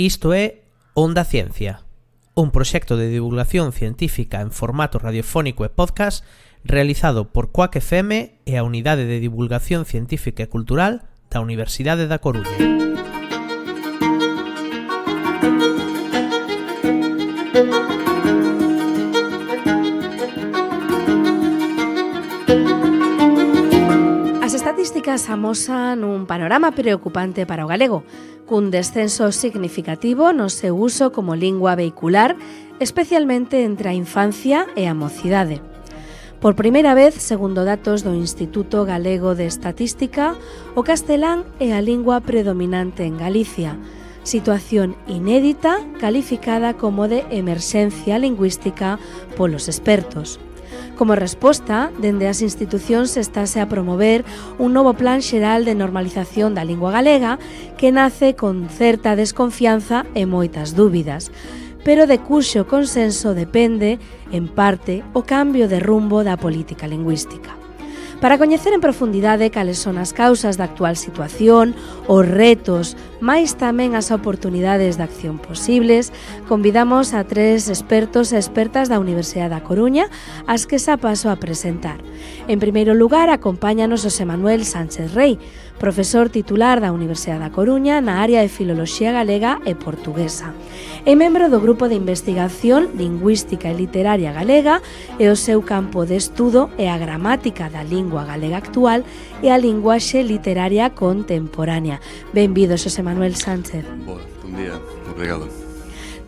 Isto é Onda Ciencia, un proxecto de divulgación científica en formato radiofónico e podcast realizado por Coac FM e a Unidade de Divulgación Científica e Cultural da Universidade da Coruña. As estatísticas amosan un panorama preocupante para o galego, cun descenso significativo no seu uso como lingua vehicular, especialmente entre a infancia e a mocidade. Por primeira vez, segundo datos do Instituto Galego de Estatística, o castelán é a lingua predominante en Galicia, situación inédita calificada como de emerxencia lingüística polos expertos. Como resposta, dende as institucións estáse a promover un novo plan xeral de normalización da lingua galega que nace con certa desconfianza e moitas dúbidas, pero de cuxo consenso depende, en parte, o cambio de rumbo da política lingüística. Para coñecer en profundidade cales son as causas da actual situación, os retos, máis tamén as oportunidades de acción posibles, convidamos a tres expertos e expertas da Universidade da Coruña, as que xa paso a presentar. En primeiro lugar, acompáñanos José Manuel Sánchez Rey, profesor titular da Universidade da Coruña na área de Filoloxía Galega e Portuguesa. É membro do Grupo de Investigación Lingüística e Literaria Galega e o seu campo de estudo é a gramática da lingua galega actual e a linguaxe literaria contemporánea. Benvido, José Manuel Sánchez. Boa, bon día, obrigado.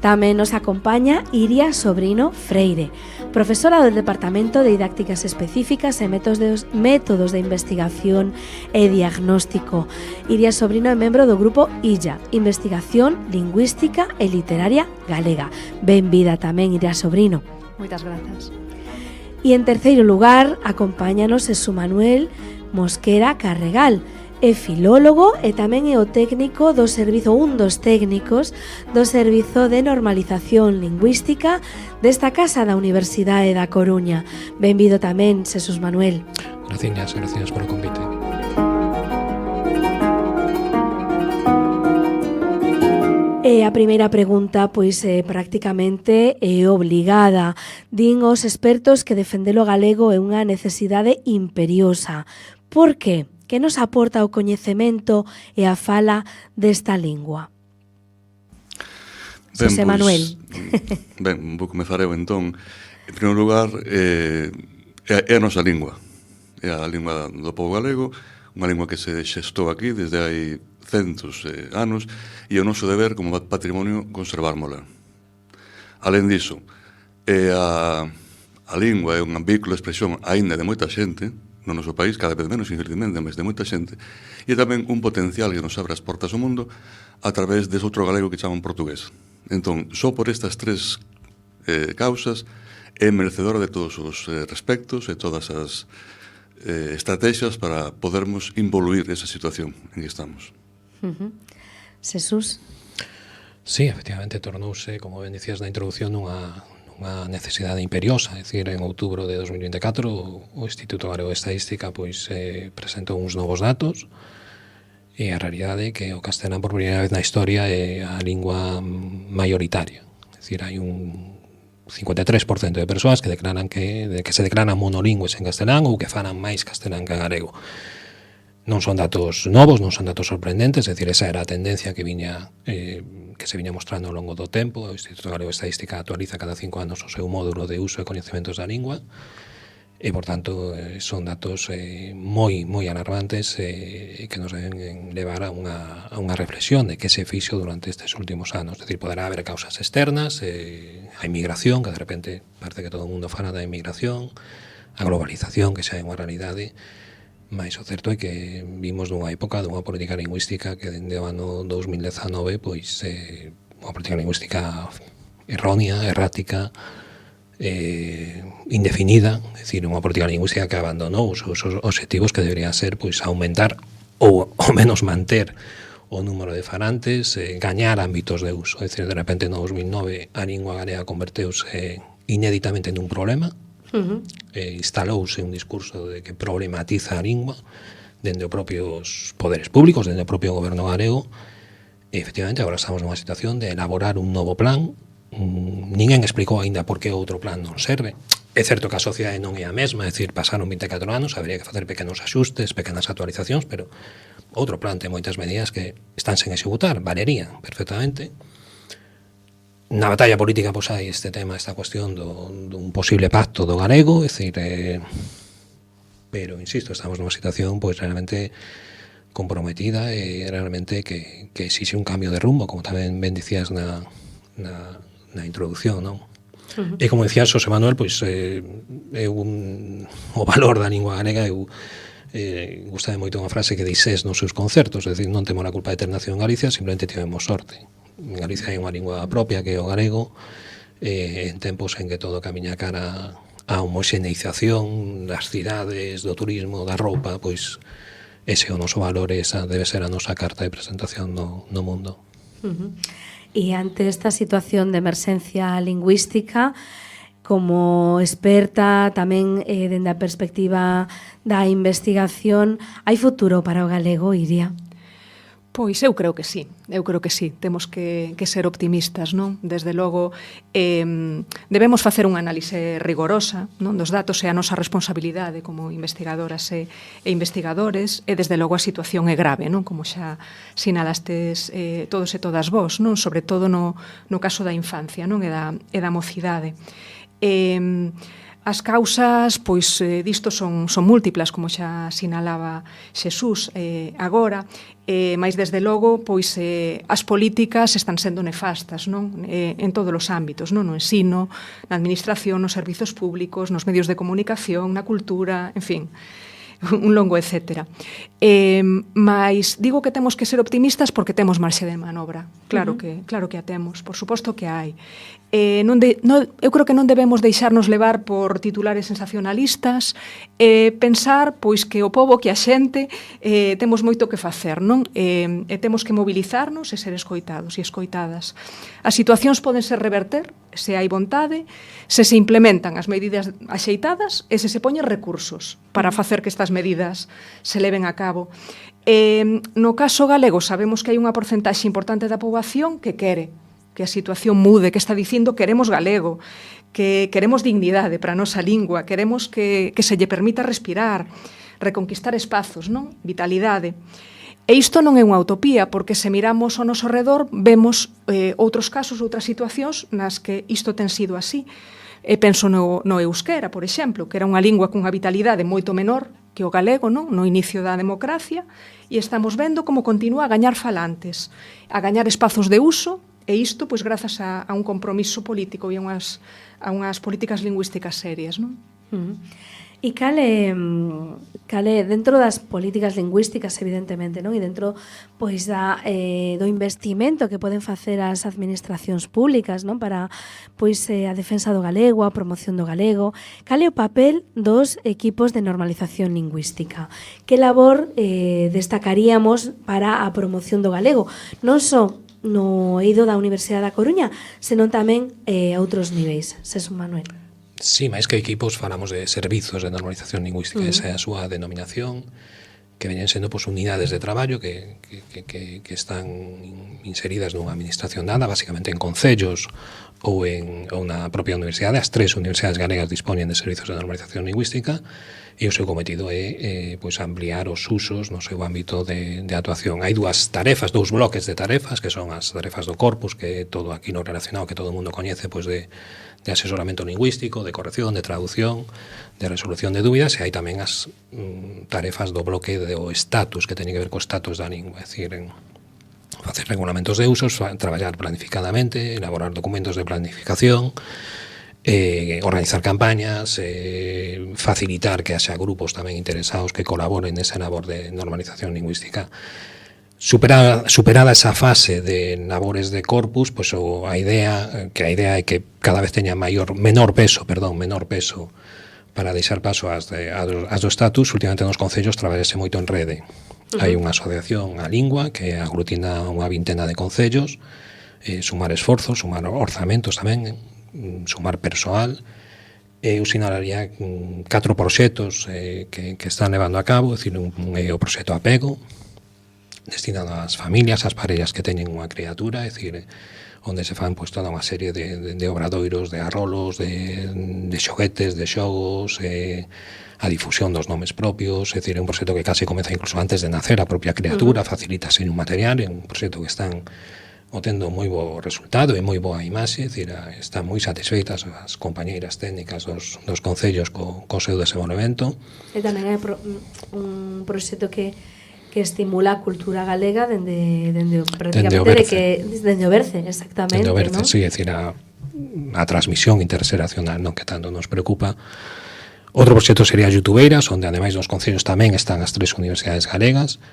Tamén nos acompaña Iria Sobrino Freire, profesora do Departamento de Didácticas Específicas e Métodos de Investigación e Diagnóstico. Iria Sobrino é membro do grupo ILLA, Investigación Lingüística e Literaria Galega. Benvida tamén, Iria Sobrino. Moitas grazas. E en terceiro lugar, acompáñanos Jesús Manuel Mosquera Carregal, é filólogo e tamén é o técnico do servizo, un dos técnicos do Servizo de Normalización Lingüística desta casa da Universidade da Coruña. Benvido tamén, Jesús Manuel. Gracias polo convite. E a primeira pregunta, pois, prácticamente é obligada. Din os expertos que defender o galego é unha necesidade imperiosa. Por que? Que nos aporta o coñecemento e a fala desta lingua? José Manuel. Ben, vou comezar eu entón. En primeiro lugar, é a nosa lingua. É a lingua do povo galego, unha lingua que se xestou aquí desde hai centos de anos, e é o noso deber como patrimonio conservármola. Alén diso, a lingua é un vehículo de expresión aínda de moita xente, no noso país, cada vez menos, infelizmente, mas de moita xente, e tamén un potencial que nos abre as portas ao mundo a través dese outro galego que chaman portugués. Entón, só por estas tres causas é merecedora de todos os respectos e todas as estrategias para podermos involuir esa situación en que estamos. Jesús? Sí, efectivamente, tornouse, como ben dicías na introducción, unha necesidade imperiosa. É dicir, en outubro de 2024 o Instituto Galego de Estadística presentou uns novos datos e a realidade é que o castelán por primeira vez na historia é a lingua maioritaria. É dicir, hai un 53% de persoas que declaran que se declaran monolingües en castelán ou que falan máis castelán que galego. Non son datos novos, non son datos sorprendentes, é dicir, esa era a tendencia que se viña mostrando ao longo do tempo. O Instituto Galego de Estadística actualiza cada 5 anos o seu módulo de uso e coñecementos da lingua e, por tanto, son datos moi alarmantes que nos deben levar a unha reflexión de que se fixo durante estes últimos anos. É dicir, poderá haber causas externas, a inmigración, que de repente parece que todo o mundo fala da inmigración, a globalización, que xa é unha realidade. Mais o certo é que vimos dunha época dunha política lingüística que dende o ano 2019 pois unha política lingüística errónea, errática, indefinida, é dicir, unha política lingüística que abandonou os seus obxectivos que deberían ser pois aumentar ou ao menos manter o número de falantes, gañar ámbitos de uso. É dicir, de repente no 2009 a lingua galega converteuse inéditamente nun problema. Instalouse un discurso de que problematiza a lingua dende os propios poderes públicos, dende o propio goberno galego, E, efectivamente, agora estamos nunha situación de elaborar un novo plan. Ninguén explicou aínda por que outro plan non serve. É certo que a sociedade non é a mesma, é dicir, pasaron 24 anos, habería que facer pequenos axustes, pequenas actualizacións, pero outro plan ten moitas medidas que están sen executar, valería perfectamente. Na batalla política, pois, hai este tema, esta cuestión dun posible pacto do galego, é dicir, pero, insisto, estamos nunha situación, pois, realmente comprometida e realmente que exixe un cambio de rumbo, como tamén ben dicías na introducción, non? E como dicía Xosé Manuel, pois o valor da lingua galega, eu gustame moito unha frase que dixés nos seus concertos, é dicir, non temos a culpa de ter nacido en Galicia, simplemente tivemos sorte. En Galicia hai unha lingua propia que é o galego, en tempos en que todo camiña cara a homoxeneización das cidades, do turismo, da roupa, pois ese é o noso valor, esa debe ser a nosa carta de presentación no mundo. E ante esta situación de emerxencia lingüística, como experta tamén dende a perspectiva da investigación, hai futuro para o galego, Iria? Pois eu creo que sí, temos que ser optimistas, non? Desde logo, debemos facer unha análise rigorosa, non, dos datos, é a nosa responsabilidade como investigadoras e investigadores, e desde logo a situación é grave, non? Como xa sinalastes todos e todas vós, non? Sobre todo no caso da infancia, non? E da mocidade. As causas, pois, disto son múltiplas, como xa sinalaba Xesús agora, mais desde logo, pois, as políticas están sendo nefastas, non? En todos os ámbitos, non? No ensino, na administración, nos servizos públicos, nos medios de comunicación, na cultura, en fin, un longo etcétera. Mas digo que temos que ser optimistas porque temos marxe de manobra. Claro que a temos, por suposto que hai. Eu creo que non debemos deixarnos levar por titulares sensacionalistas, pensar pois que o pobo, que a xente, temos moito que facer, non? E temos que mobilizarnos e ser escoitados e escoitadas. As situacións poden ser reverter se hai vontade, se implementan as medidas axeitadas e se poñen recursos para facer que estas medidas se leven a cabo. No caso galego sabemos que hai unha porcentaxe importante da poboación que quere que a situación mude, que está dicindo queremos galego, que queremos dignidade para a nosa lingua, queremos que se lle permita respirar, reconquistar espazos, non? Vitalidade. E isto non é unha utopía, porque se miramos ao noso redor, vemos outros casos, outras situacións nas que isto ten sido así. Penso no euskera, por exemplo, que era unha lingua cunha vitalidade moito menor que o galego, non? No inicio da democracia, e estamos vendo como continúa a gañar falantes, a gañar espazos de uso, e isto, pois, grazas a un compromiso político e a unhas políticas lingüísticas serias, non? E cale dentro das políticas lingüísticas, evidentemente, non? E dentro, pois, do investimento que poden facer as administracións públicas, non? Para, pois, a defensa do galego, a promoción do galego, cale o papel dos equipos de normalización lingüística? Que labor destacaríamos para a promoción do galego? Non só no eido da Universidade da Coruña, senón tamén a outros niveis. Xesús Manuel. Sí, máis que equipos falamos de servizos de normalización lingüística, esa é a súa denominación, que veñen sendo pues, unidades de traballo que están inseridas nunha administración dada, basicamente en concellos ou na propia universidade. As 3 universidades galegas dispoñen de servizos de normalización lingüística e o seu cometido é pois, ampliar os usos no seu ámbito de actuación. Hai dous bloques de tarefas, que son as tarefas do corpus, que é todo aquí no relacionado, que todo o mundo coñece, pois, de asesoramento lingüístico, de corrección, de traducción, de resolución de dúbidas, e hai tamén as tarefas do bloque do estatus, que teñen que ver co estatus da lingua, é dicir, facer regulamentos de usos, traballar planificadamente, elaborar documentos de planificación, organizar campañas, facilitar que haxa grupos tamén interesados que colaboren nesa labor de normalización lingüística. Superada esa fase de labores de corpus, pois a idea é que cada vez teña menor peso para deixar paso ás do estatus. Últimamente nos concellos traballase moito en rede. Hai unha asociación a lingua que aglutina unha vintena de concellos, sumar esforzos, sumar orzamentos tamén, sumar persoal. Eu sinalaría 4 proxectos que están levando a cabo, é dicir, un é o proxecto Apego, destinado ás familias, ás parellas que teñen unha criatura, é dicir, onde se fan pois, toda unha serie de obradoiros, de arrolos, de xoguetes, de xogos, a difusión dos nomes propios, é dicir, é un proxecto que case comeza incluso antes de nacer a propia criatura, facilítase un material, é un proxecto que están tendo moi bo resultado e moi boa imaxe, é dicir, están moi satisfeitas as compañeiras técnicas dos concellos co seu desenvolvemento. E tamén é un proxecto que estimula a cultura galega dende prácticamente dende o berce, exactamente, dende o berce, ¿no? sí, é dicir, a transmisión interxeracional, non, que tanto nos preocupa. Outro proxecto sería Youtubeiras, onde ademais dos concellos tamén están as 3 universidades galegas.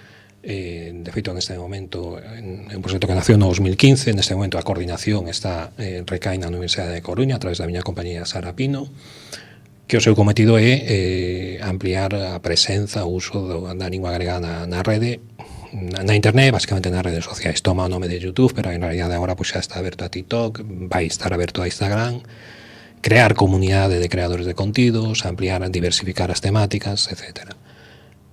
De feito, neste momento, é un proxecto que nació no 2015, neste momento a coordinación está recai na Universidade de Coruña a través da miña compañía Sara Pino, que o seu cometido é ampliar a presenza, o uso da lingua galega na rede, na internet, basicamente nas redes sociais. Toma o nome de YouTube, pero en realidade agora pois, xa está aberto a TikTok, vai estar aberto a Instagram, crear comunidade de creadores de contidos, ampliar, diversificar as temáticas, etcétera.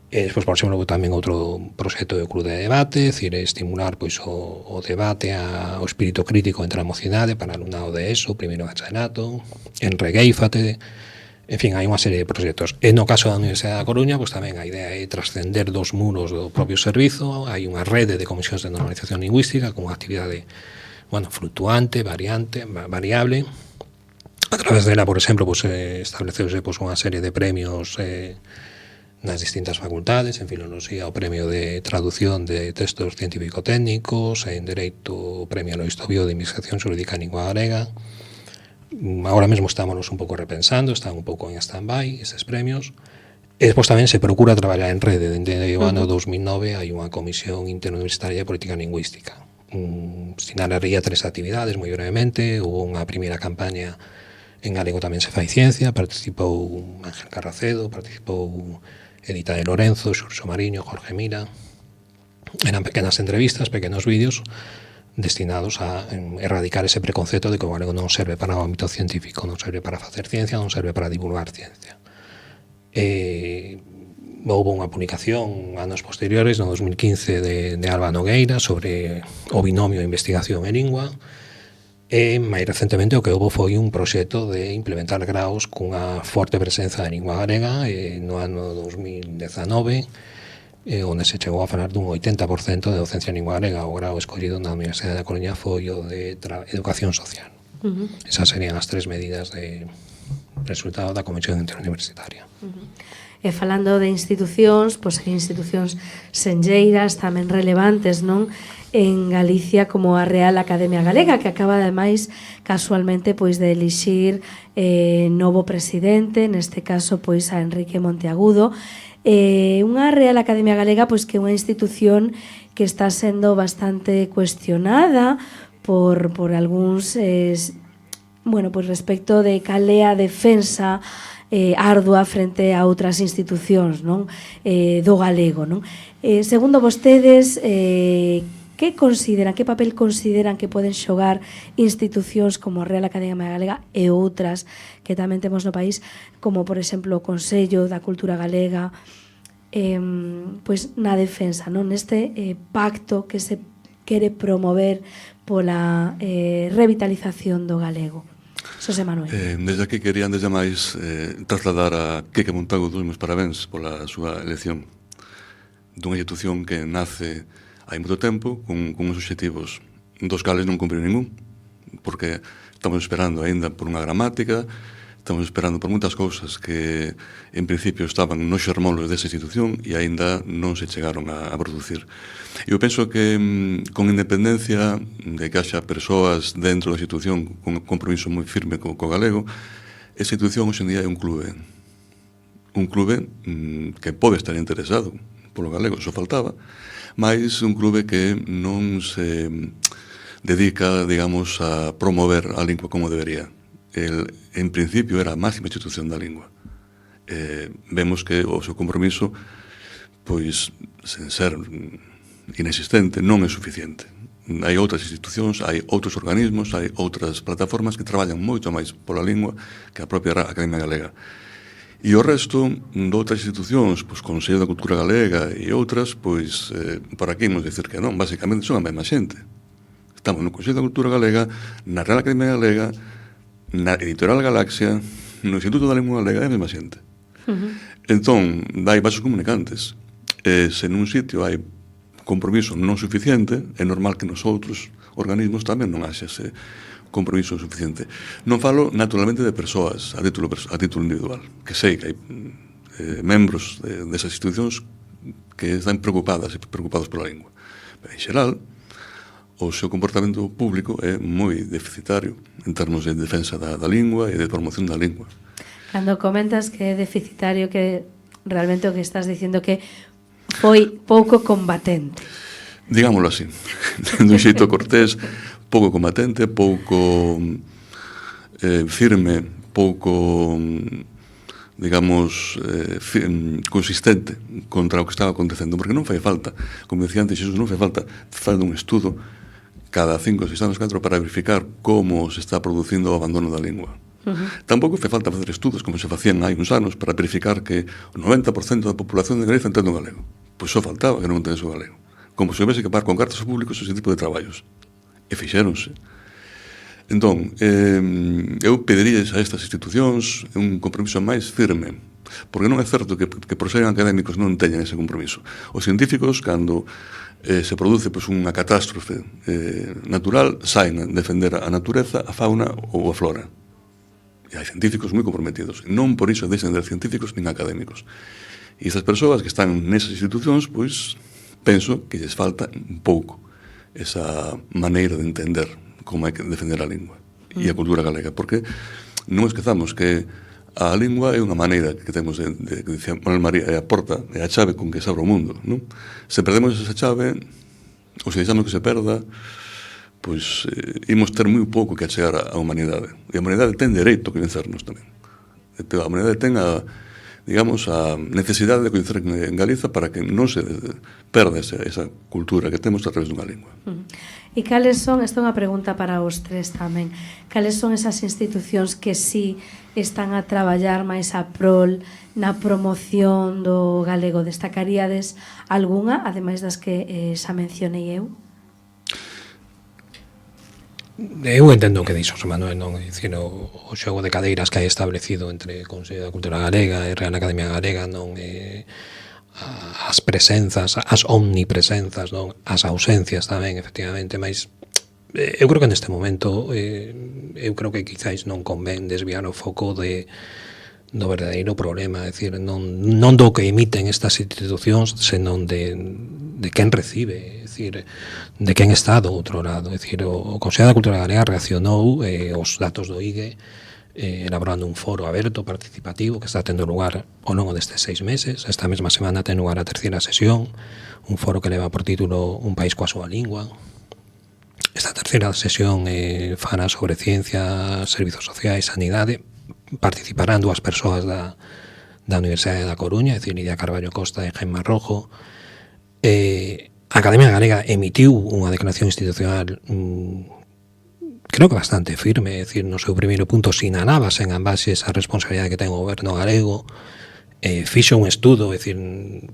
E despois, por exemplo, tamén outro proxecto do Club de Debate, é dicir, estimular pois, o debate, o espírito crítico entre a mocidade para alumnado de ESO, primeiro bachillerato, Enregueífate, en fin, hai unha serie de proxectos. E no caso da Universidade da Coruña, pois tamén a idea é trascender dos muros do propio servizo, hai unha rede de comisións de normalización lingüística con unha actividade, fluctuante, variable. A través dela, por exemplo, pois, estableceuse pois, unha serie de premios nas distintas facultades, en filoloxía o premio de traducción de textos científico-técnicos, en dereito o premio Lois Tobío de investigación xurídica en lingua galega. Agora mesmo estámonos un pouco repensando, están un pouco en stand-by estes premios. E despois tamén se procura traballar en rede. Dende o ano 2009 hai unha comisión interuniversitaria de política lingüística. Sinalaría 3 actividades, moi brevemente. Hubo unha primeira campaña en galego tamén se fai ciencia, participou Ángel Carracedo, participou Edita de Lorenzo, Xurxo Mariño, Jorge Mira. Eran pequenas entrevistas, pequenos vídeos destinados a erradicar ese preconcepto de que o galego non serve para o ámbito científico, non serve para facer ciencia, non serve para divulgar ciencia. Houve unha publicación anos posteriores, no 2015, de Alba Nogueira sobre o binomio investigación e lingua. E máis recentemente o que houve foi un proxecto de implementar graos cunha forte presenza de lingua galega no ano 2019, onde se chegou a falar dun 80% de docencia en lingua galega. O grao escollido na Universidade da Coruña foi o de educación social. Esas serían as 3 medidas de resultado da Comisión Interuniversitaria. E falando de institucións, pois hai institucións senlleiras tamén relevantes, non? En Galicia, como a Real Academia Galega, que acaba ademais casualmente pois de elixir novo presidente, neste caso pois a Enrique Monteagudo. Unha Real Academia Galega pois que é unha institución que está sendo bastante cuestionada por algúns pois respecto de cal é a defensa ardua frente a outras institucións, non? Do galego, non? Segundo vostedes, que papel consideran que poden xogar institucións como a Real Academia Galega e outras que tamén temos no país, como por exemplo o Consello da Cultura Galega, pois na defensa, non? Neste pacto que se quere promover pola revitalización do galego. Xosé Manuel. Desde aquí quería, antes de máis, trasladar a Quique Monteagudo os meus parabéns pola súa elección dunha institución que nace hai moito tempo con uns obxectivos dos cales non cumpriu ningún, porque estamos esperando aínda por unha gramática, estamos esperando por moitas cousas que en principio estaban nos xermolos desa institución e aínda non se chegaron a producir. Eu penso que con independencia de que haxa persoas dentro da institución con un compromiso moi firme co galego, esa institución hoxe en día é un clube que pode estar interesado polo galego, só faltaba, mas un clube que non se dedica, digamos, a promover a lingua como debería. En principio era a máxima institución da lingua. Vemos que o seu compromiso, pois, sen ser inexistente, non é suficiente. Hai outras institucións, hai outros organismos, hai outras plataformas que traballan moito máis pola lingua que a propia Academia Galega. E o resto de outras institucións, pois, Consello da Cultura Galega e outras, pois, para aquí imos dicir que non, basicamente son a mesma xente. Estamos no Consello da Cultura Galega, na Real Academia Galega, na Editorial Galaxia, no Instituto da Lingua Galega, é a mesma xente. Entón, dai vasos comunicantes. Se nun sitio hai compromiso non suficiente, é normal que nos outros organismos tamén non haxa ese compromiso suficiente. Non falo, naturalmente, de persoas a título individual, que sei que hai membros desas institucións que están preocupados pola lingua. Pero, en xeral, o seu comportamento público é moi deficitario en termos de defensa da lingua e de promoción da lingua. Cando comentas que é deficitario, que realmente o que estás dicindo que foi pouco combatente. Digámoslo así, dun xeito cortés, pouco combatente, pouco firme, pouco, digamos, consistente contra o que estaba acontecendo, porque non fai falta, como decía antes Xesús, non fai falta facer un estudo cada 5 ou 6 anos, 4, para verificar como se está producindo o abandono da lingua. Tampouco fai falta facer estudos como se facían hai uns anos para verificar que o 90% da populación de Galicia entende o galego. Pois só faltaba que non entendese o galego. Como se houvese que pagar con cartas públicos ese tipo de traballos. E fixéronse. Entón, eu pediríais a estas institucións un compromiso máis firme, porque non é certo que por ser académicos non teñan ese compromiso. Os científicos, cando se produce unha catástrofe natural, saen a defender a natureza, a fauna ou a flora. E hai científicos moi comprometidos. Non por iso deixan de ser científicos nin académicos. E esas persoas que están nesas institucións, pois, penso que lles falta un pouco esa maneira de entender como hai que defender a lingua e a cultura galega, porque non esquezamos que a lingua é unha maneira que temos de dicir, Manuel María, é a porta, é a chave con que se abre o mundo, non? Se perdemos esa chave, ou se deixamos que se perda, pois imos ter moi pouco que achegar á humanidade. E a humanidade ten dereito a coñecernos tamén. A humanidade ten a necesidade de coñecer en Galiza para que non se perda esa cultura que temos a través dunha lingua. E cales son, esta é unha pregunta para os tres tamén, cales son esas institucións que sí están a traballar máis a prol na promoción do galego? Destacaríades algunha, ademais das que xa mencionei eu? Eu entendo o que dixo José Manuel, non? É dicir, o xogo de cadeiras que hai establecido entre o Consello da Cultura Galega e a Real Academia Galega, non? As presenzas, as omnipresenzas, non? As ausencias tamén, efectivamente, mas eu creo que neste momento eu creo que quizáis non convén desviar o foco do verdadeiro problema, é dicir, non do que emiten estas institucións, senón de quen recibe, é dicir, de quen está do outro lado. É dicir, o Consello da Cultura Galega reaccionou os datos do IGE elaborando un foro aberto, participativo, que está tendo lugar ao longo destes 6 meses. Esta mesma semana ten lugar a terceira sesión, un foro que leva por título Un país coa súa lingua. Esta terceira sesión fará sobre ciencia, servizos sociais, sanidade. Participarán 2 persoas da Universidade da Coruña, é dicir, Lidia Carballo Costa e Gemma Rojo. A Academia Galega emitiu unha declaración institucional creo que bastante firme, é dicir, no seu primeiro punto sinalaba sen ambaxes a responsabilidade que ten o goberno galego, fixo un estudo, é dicir,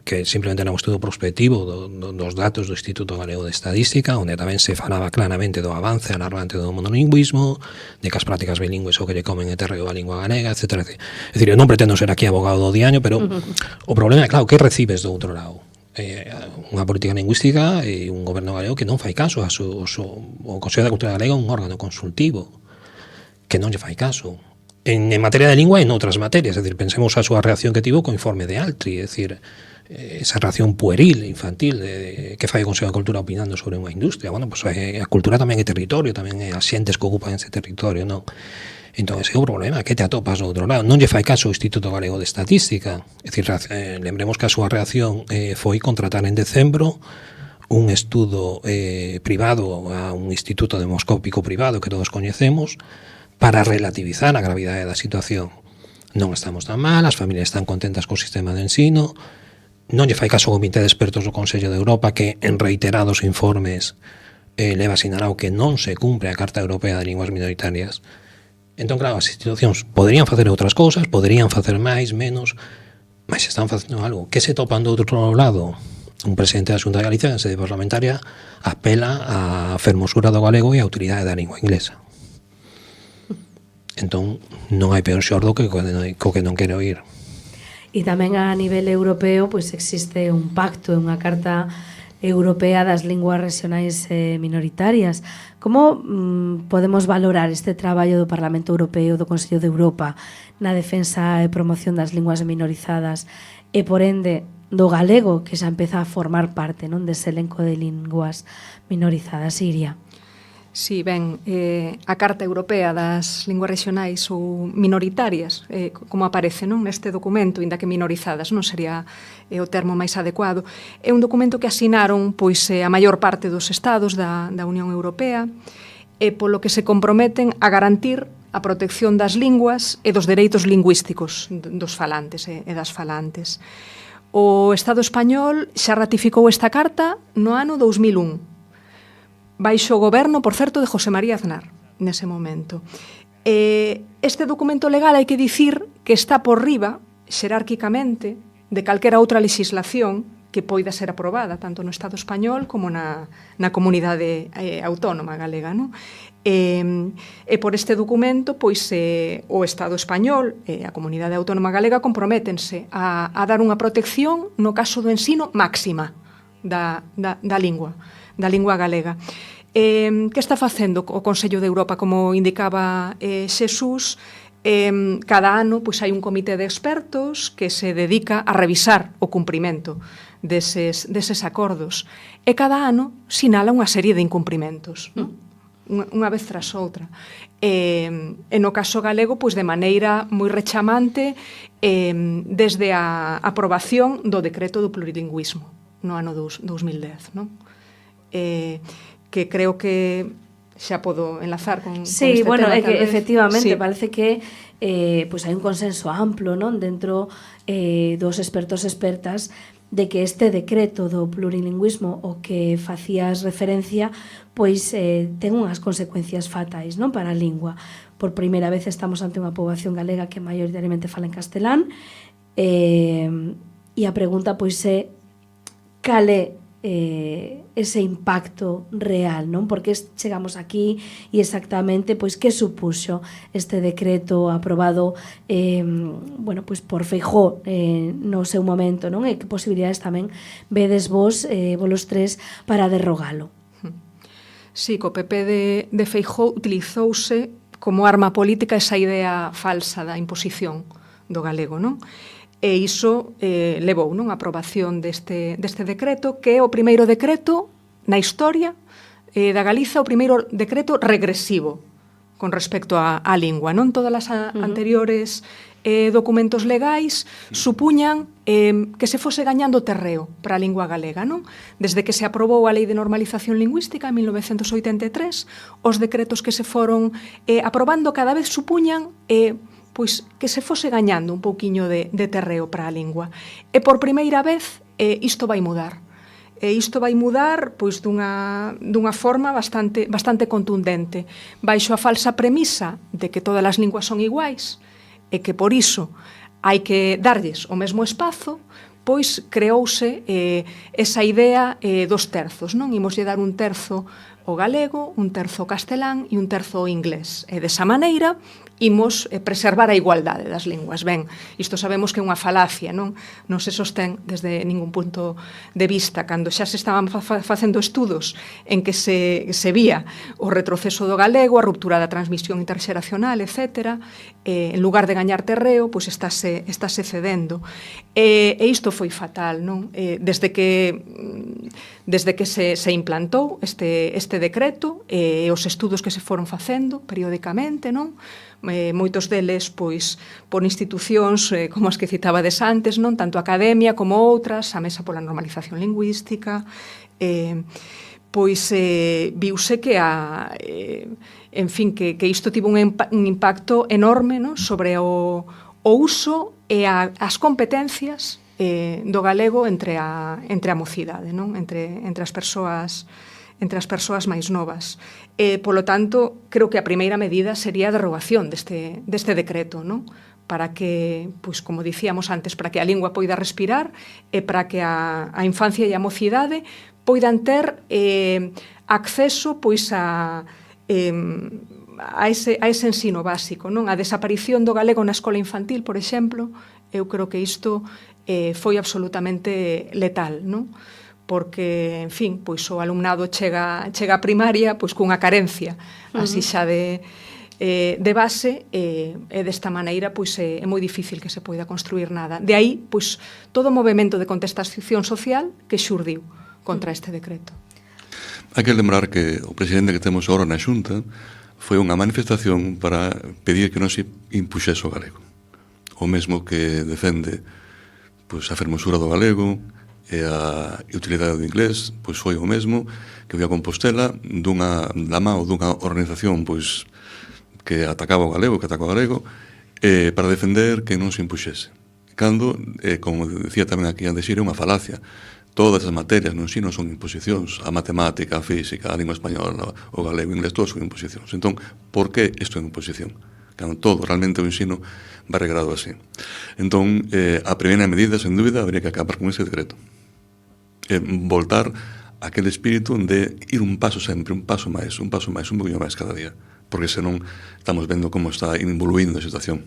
que simplemente era un estudo prospectivo dos datos do Instituto Galego de Estadística, onde tamén se falaba claramente do avance alarmante do monolingüismo, de que as prácticas bilingües o que lle comen é terreo a lingua galega, etc. É dicir, eu non pretendo ser aquí abogado do diaño, pero o problema é, claro, que recibes do outro lado? Unha política lingüística e un goberno galego que non fai caso o Consello da Cultura Galega é un órgano consultivo que non lle fai caso en materia de lingua e en outras materias. É dicir, pensemos a súa reacción que tivo co informe de Altri, é dicir, esa reacción pueril, infantil que fai o Consello da Cultura opinando sobre unha industria. Bueno, pues a cultura tamén é territorio, tamén é as xentes que ocupan ese territorio, non? Entón, ese é o problema, que te atopas do outro lado. Non lle fai caso o Instituto Galego de Estatística. É dicir, lembremos que a súa reacción foi contratar en decembro un estudo privado a un instituto demoscópico privado que todos coñecemos para relativizar a gravidade da situación. Non estamos tan mal, as familias están contentas co sistema de ensino, non lle fai caso o Comité de Expertos do Consello de Europa que en reiterados informes leva sinalado que non se cumpre a Carta Europea de Linguas Minoritarias. Entón, claro, as institucións poderían facer outras cousas, poderían facer máis, menos, mas están facendo algo. Que se topan do outro lado? Un presidente da Xunta de Galicia, en sede parlamentaria, apela á fermosura do galego e á utilidade da lingua inglesa. Entón, non hai peor xordo que co que non quere oír. E tamén a nivel europeo pois existe un pacto, unha carta europea das linguas regionais minoritarias. Como podemos valorar este traballo do Parlamento Europeo, do Consello de Europa na defensa e promoción das linguas minorizadas e, por ende, do galego, que xa empeza a formar parte, non, dese elenco de linguas minorizadas? Iria. Sí, ben, a Carta Europea das Linguas Regionais ou Minoritarias, como aparece non neste documento, inda que minorizadas non sería o termo máis adecuado, é un documento que asinaron pois a maior parte dos estados da Unión Europea e polo que se comprometen a garantir a protección das linguas e dos dereitos lingüísticos dos falantes e das falantes. O Estado español xa ratificou esta carta no ano 2001, baixo o goberno, por certo, de José María Aznar, nese momento. Este documento legal hai que dicir que está por riba, xerárquicamente, de calquera outra legislación que poida ser aprobada, tanto no Estado español como na comunidade autónoma galega, non? E por este documento, pois, o Estado español e a comunidade autónoma galega comprométense a dar unha protección, no caso do ensino, máxima da lingua galega. Que está facendo o Consello de Europa? Como indicaba Xesús, cada ano pois, hai un comité de expertos que se dedica a revisar o cumprimento deses acordos. E cada ano sinala unha serie de incumprimentos, non? Unha vez tras outra. E no caso galego, pois, de maneira moi rechamante, desde a aprobación do decreto do plurilingüismo no ano 2010, non? Que creo que xa podo enlazar con sí, este bueno, tema. É que efectivamente sí. Parece que pois hai un consenso amplo, non, dentro dos expertos e expertas de que este decreto do plurilingüismo o que facías referencia pois ten unhas consecuencias fatais, non, para a lingua. Por primeira vez estamos ante unha poboación galega que maioritariamente fala en castelán e a pregunta pois é cal é ese impacto real, non? Porque chegamos aquí e exactamente pois que supuxo este decreto aprobado bueno, pois por Feijóo no seu momento, non? E que posibilidades tamén vedes vos volos tres para derrogalo? Sí, co PP de Feijóo utilizouse como arma política esa idea falsa da imposición do galego, non? E iso levou a aprobación deste decreto, que é o primeiro decreto na historia da Galiza, o primeiro decreto regresivo con respecto á lingua. Non todas as anteriores documentos legais supuñan que se fose gañando terreo para a lingua galega, non? Desde que se aprobou a Lei de Normalización Lingüística en 1983, os decretos que se foron aprobando cada vez supuñan pois que se fose gañando un pouquiño de terreo para a lingua. E por primeira vez isto vai mudar. E isto vai mudar pois dunha forma bastante contundente, baixo a falsa premisa de que todas as linguas son iguais e que por iso hai que darlles o mesmo espazo, pois creouse esa idea dos terzos, non? Imoslle dar un terzo o galego, un terzo o castelán e un terzo o inglés. E desa maneira imos preservar a igualdade das linguas. Ben, isto sabemos que é unha falacia, non se sostén desde ningún punto de vista. Cando xa se estaban facendo estudos en que se vía o retroceso do galego, a ruptura da transmisión interxeracional, etc., en lugar de gañar terreo, pois estáse cedendo. E isto foi fatal, non? Desde que se implantou este decreto, os estudos que se foron facendo periódicamente, non? Moitos deles pois por institucións como as que citabades antes, non, tanto a Academia como outras, a Mesa pola Normalización Lingüística, pois viuse que en fin, que isto tivo un impacto enorme, non, sobre o uso e as competencias do galego entre a mocidade, non, entre as persoas entre as persoas máis novas. Polo tanto, creo que a primeira medida sería a derrogación deste decreto, non? Para que, pois, como dicíamos antes, para que a lingua poida respirar e para que a infancia e a mocidade poidan ter acceso pois a ese ensino básico, non? A desaparición do galego na escola infantil, por exemplo, eu creo que isto foi absolutamente letal, non? Porque, en fin, pois o alumnado chega a primaria pois cunha carencia así xa de base e desta maneira pois é moi difícil que se poida construir nada. De aí, pois, todo o movimento de contestación social que xurdiu contra este decreto. Hai que lembrar que o presidente que temos agora na Xunta foi unha manifestación para pedir que non se impuxese o galego. O mesmo que defende pois, a fermosura do galego e a utilidade do inglés, pois foi o mesmo que foi a Compostela da mão dunha organización pois, que atacaba o galego, para defender que non se impuxese. Cando, como decía tamén aquí antes, é unha falacia. Todas as materias no ensino son imposicións. A matemática, a física, a lingua española, o galego, o inglés, todos son imposicións. Entón, por que isto é imposición? Cando todo, realmente o ensino va regrado así. Entón, a primeira medida, sen dúbida, habría que acabar con ese decreto. Voltar a aquele espírito de ir un paso sempre, un paso máis, un poquinho máis cada día. Porque senón estamos vendo como está evoluindo a situación.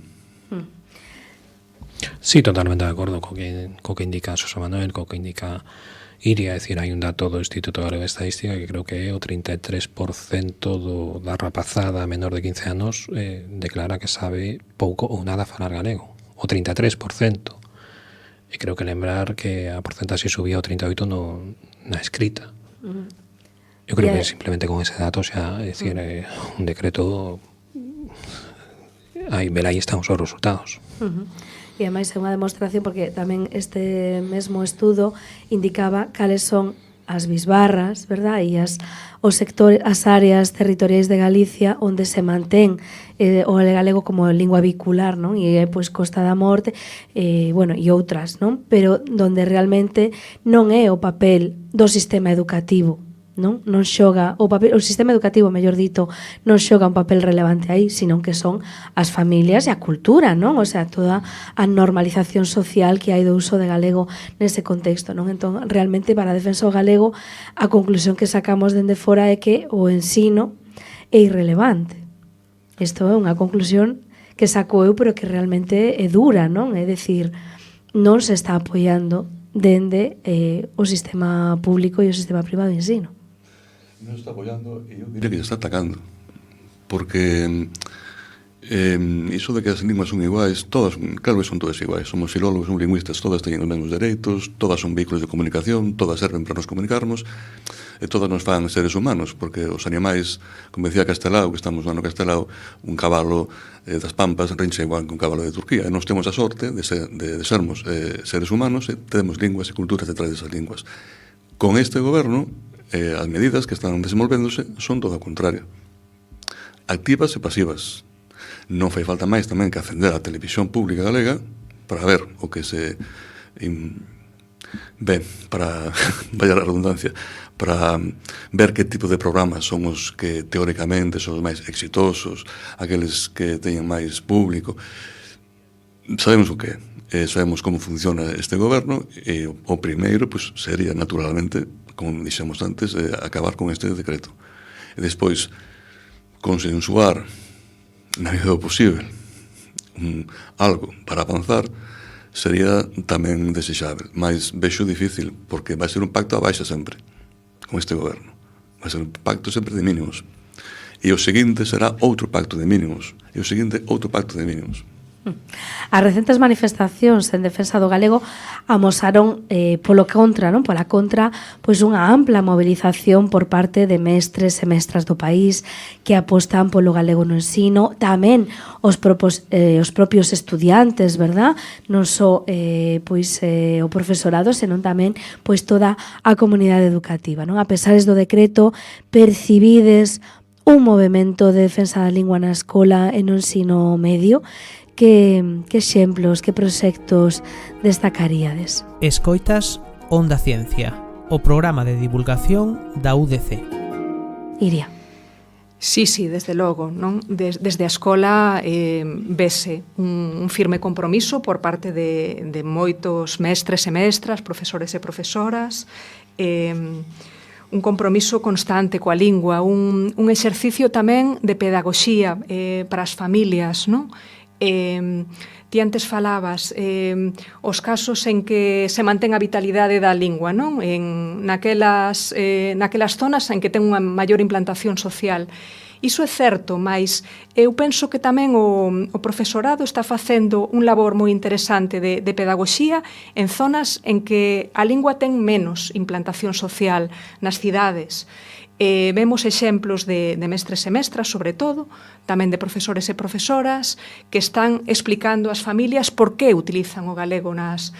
Sí, totalmente de acordo co que indica Xosé Manuel, co que indica Iria. É dicir, hai un dato do Instituto Galego de Estadística que creo que é o 33% da rapazada menor de 15 anos declara que sabe pouco ou nada falar galego. O 33%. E creo que lembrar que a porcentaxe subía ao 38% na escrita. Eu creo que simplemente con ese dato xa, é dicir, un decreto, aí están os resultados. E ademais é unha demostración porque tamén este mesmo estudo indicaba cales son as bisbarras, verdad? E as áreas territoriais de Galicia onde se mantén o galego como lingua vehicular, non? E pois Costa da Morte, bueno, e outras, non? Pero donde realmente non é o papel do sistema educativo, non xoga o sistema educativo, mellor dito, non xoga un papel relevante aí, sino que son as familias e a cultura, non? O sea, toda a normalización social que hai do uso de galego nese contexto, non? Entón, realmente, para a defensa do galego, a conclusión que sacamos dende fora é que o ensino é irrelevante. Isto é unha conclusión que saco eu, pero que realmente é dura, non? É dicir, non se está apoiando dende o sistema público e o sistema privado de ensino. Non está apoiando e eu diría que está atacando, porque iso de que as linguas son iguais, todas, claro que son todas iguais, somos filólogos, somos lingüistas, todas teñen os mesmos dereitos, todas son vehículos de comunicación, todas serven para nos comunicarnos e todas nos fan seres humanos, porque os animais, como decía Castelao, que estamos no ano Castelao, un cabalo das Pampas rinche igual que un cabalo de Turquía, e nos temos a sorte de sermos seres humanos e temos linguas e culturas detrás desas linguas. Con este goberno, as medidas que están desenvolvéndose son todo o contrario, activas e pasivas. Non fai falta máis tamén que acender a televisión pública galega para ver o que se para vaya a redundancia, para ver que tipo de programas son os que teóricamente son os máis exitosos, aqueles que teñen máis público. Sabemos o que é, sabemos como funciona este goberno e o primeiro pues, sería naturalmente, como dixemos antes, acabar con este decreto. E despois, consensuar na medida do posible algo para avanzar sería tamén desexável, mas vexo difícil, porque vai ser un pacto a baixa sempre con este goberno. Vai ser un pacto sempre de mínimos. E o seguinte será outro pacto de mínimos. E o seguinte outro pacto de mínimos. As recentes manifestacións en defensa do galego amosaron pola contra, pois unha ampla movilización por parte de mestres e mestras do país que apostan polo galego no ensino, tamén os propios estudiantes, verdad? Non só o profesorado, senón tamén pois toda a comunidade educativa, non? A pesares do decreto, percibides un movimento de defensa da lingua na escola e no ensino medio. Que exemplos, que proxectos destacaríades? Escoitas Onda Ciencia, o programa de divulgación da UDC. Iria. Sí, desde logo, non? Desde a escola vese un firme compromiso por parte de moitos mestres e mestras, profesores e profesoras, un compromiso constante coa lingua, un exercicio tamén de pedagogía para as familias, non? Ti antes falabas os casos en que se mantén a vitalidade da lingua, non? Naquelas zonas en que ten unha maior implantación social. Iso é certo, mas eu penso que tamén o profesorado está facendo un labor moi interesante de pedagogía en zonas en que a lingua ten menos implantación social nas cidades. Vemos exemplos de mestres e mestras, sobre todo, tamén de profesores e profesoras, que están explicando ás familias por que utilizan o galego nas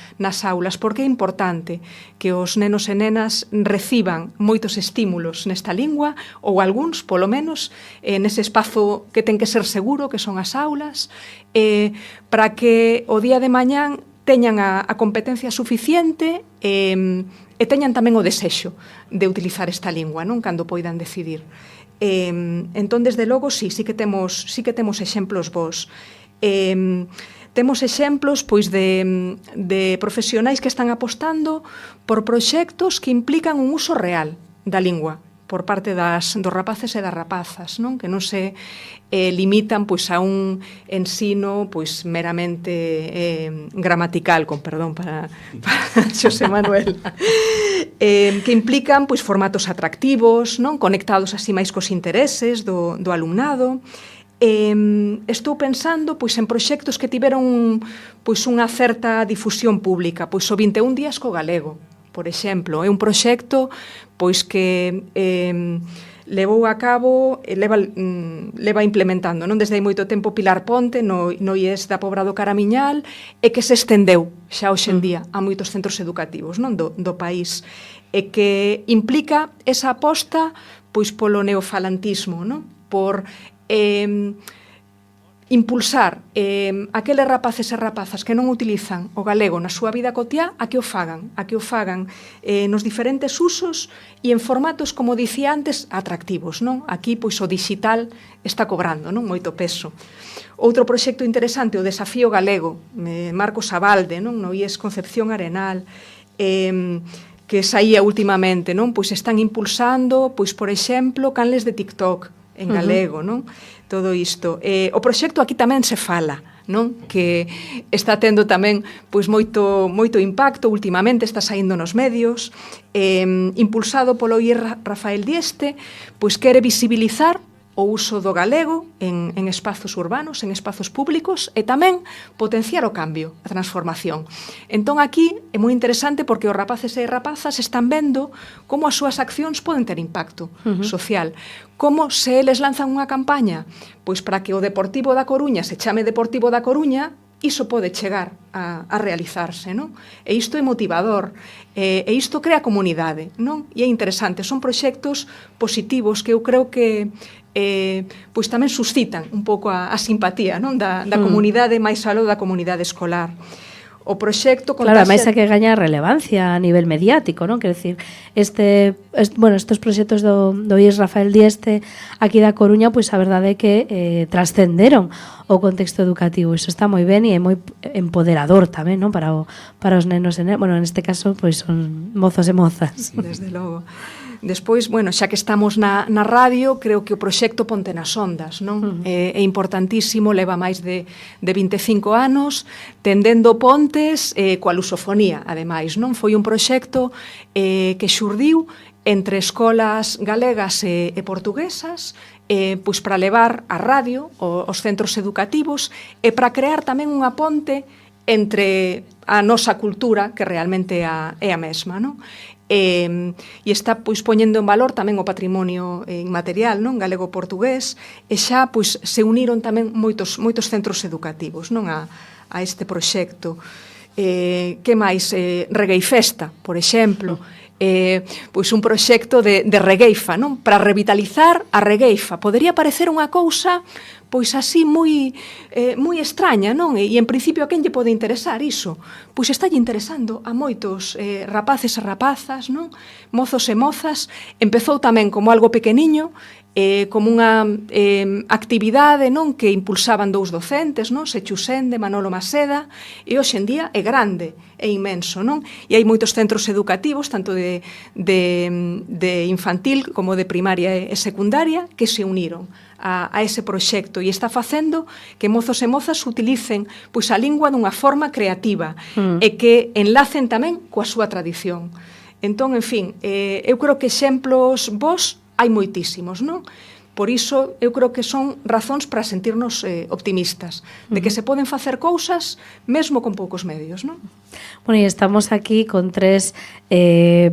aulas, por que é importante que os nenos e nenas reciban moitos estímulos nesta lingua, ou algúns, polo menos, nese espazo que ten que ser seguro, que son as aulas, para que o día de mañán teñan a competencia suficiente e teñan tamén o desexo de utilizar esta lingua, non, cando poidan decidir. Entón, desde logo, sí que temos exemplos vos. Temos exemplos pois de profesionais que están apostando por proxectos que implican un uso real da lingua por parte dos rapaces e das rapazas, non? Que non se limitan pois a un ensino pois meramente gramatical, con perdón para Xosé Manuel, que implican pois formatos atractivos, non? Conectados así máis cos intereses do alumnado. Estou pensando pois en proxectos que tiveron pois unha certa difusión pública, pois o 21 días co galego, por exemplo, é un proxecto pois que levou a cabo, leva implementando, non, desde hai moito tempo Pilar Ponte no IES da Pobra do Caramiñal, e que se estendeu xa hoxe en día a moitos centros educativos, non, do país, e que implica esa aposta pois polo neofalantismo, non, por impulsar aqueles rapaces e rapazas que non utilizan o galego na súa vida cotiá a que o fagan nos diferentes usos e en formatos, como dicía antes, atractivos, non? Aquí, pois, o digital está cobrando, non, moito peso. Outro proxecto interesante, o Desafío Galego, Marcos Abalde, non, no IES Concepción Arenal, que saía últimamente, non? Pois están impulsando, pois, por exemplo, canles de TikTok en galego, non? Todo isto. O proxecto aquí tamén se fala, non? Que está tendo tamén pois moito impacto, últimamente está saindo nos medios, impulsado polo IES Rafael Dieste, pois quere visibilizar o uso do galego en espazos urbanos, en espazos públicos, e tamén potenciar o cambio, a transformación. Entón, aquí é moi interesante porque os rapaces e rapazas están vendo como as súas accións poden ter impacto social. Como se eles lanzan unha campaña pois para que o Deportivo da Coruña se chame Deportivo da Coruña, iso pode chegar a realizarse, non? E isto é motivador, e isto crea comunidade, non? E é interesante, son proxectos positivos que eu creo que pois tamén suscitan un pouco a simpatía, non? Da comunidade máis aló da comunidade escolar. O proxecto contaxe... Claro, máis a que gaña relevancia a nivel mediático, non? Quer decir, estes proxectos do IES Rafael Dieste aquí da Coruña, pois a verdade é que trascenderon o contexto educativo. Iso está moi ben e é moi empoderador tamén, non? Para os nenos e nenas. Bueno, neste caso, pois son mozos e mozas. Desde logo. Despois, bueno, xa que estamos na radio, creo que o proxecto Ponte nas Ondas, non? É importantísimo, leva máis de 25 anos, tendendo pontes coa lusofonía, ademais, non? Foi un proxecto que xurdiu entre escolas galegas e portuguesas, pois para levar a radio aos centros educativos e para crear tamén unha ponte entre a nosa cultura, que realmente é a mesma, non? E está pois poñendo en valor tamén o patrimonio inmaterial, non, galego-portugués, e xa pois se uniron tamén moitos centros educativos, non, a este proxecto. Que máis? Reggae Festa, por exemplo, pois un proxecto de regueifa, non? Para revitalizar a regueifa. Podería parecer unha cousa pois así moi extraña, non? E en principio a quen lle pode interesar iso? Pois está lle interesando a moitos rapaces e rapazas, non? Mozos e mozas. Empezou tamén como algo pequeniño, como unha actividade, non, que impulsaban dous docentes, non, Sechu Sende, Manolo Maseda, e hoxe en día é grande, é inmenso, non? E hai moitos centros educativos, tanto de infantil como de primaria e secundaria, que se uniron a ese proxecto e está facendo que mozos e mozas utilicen pois a lingua dunha forma creativa e que enlacen tamén coa súa tradición. Entón, en fin, eu creo que exemplos vos hai moitísimos, non? Por iso, eu creo que son razóns para sentirnos optimistas, de que se poden facer cousas mesmo con poucos medios, non? Bueno, e estamos aquí con 3